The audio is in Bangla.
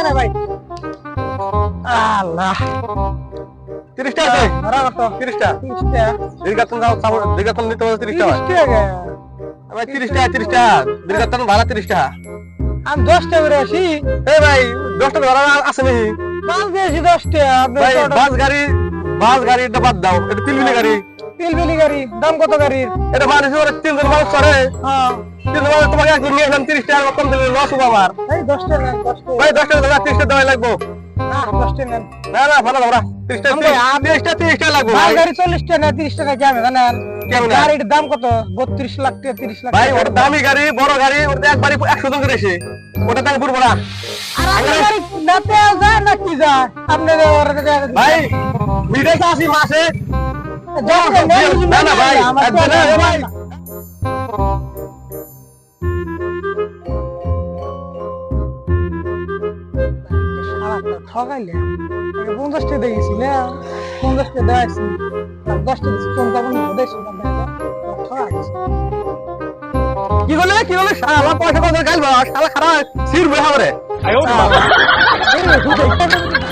না ভাই আল্লাহ 30 টাকা আছে ধরা কত 30 টাকা 30 টাকা দীর্ঘাতন দাও দীর্ঘাতন নিতে হবে 30 টাকা 30 টাকা ভাই 30 টাকা দীর্ঘাতন ভাড়া 30 টাকা আমি 10 টাকা করে আসি এই ভাই 10 টাকা ভাড়া আছে নাকি মাল দিয়েছি 10 টাকা আপনি ভাই বাস গাড়িটা বাদ দাও এটা পিলপিলি গাড়ি পিলপিলি গাড়ি দাম কত গাড়ির এটা মানুষ ওরা 3 জন মানুষ করে হ্যাঁ 3 জন মানুষ তোমাকে একদিন নিয়ে আসলাম 30 টাকা কম দিলে লস হবে আমার এই 10 টাকা নেন 10 টাকা ভাই 10 টাকা 30 টাকা দেওয়া লাগবে না 10 টাকা নেন না না ভালো আমরা 30 টাকা 30 টাকা লাগবে মাল ভাই গাড়ি 40 টাকা না 30 টাকা কেমন জানেন কেমন? গাড়ির দাম কত 32 লাখ টাকা 30 লাখ ভাই ওর দামি গাড়ি বড় গাড়ি ওটা একবারই 100 জন করে এসে ওটা তাই পুরো না আর আপনার গাড়ি নাতে যায় না কি যায় আপনি ওর ভাই মিটার আসি মাসে না না ভাই ভাই ঠকাইলে 50 টাকা দিয়েছি না 50 টাকা দিয়েছি 10 টাকা চিন্তা করুন দেখছি কি বলে শালা পয়সা কত গাইল শালা খারাপ সির বেহারে ঠকাইছে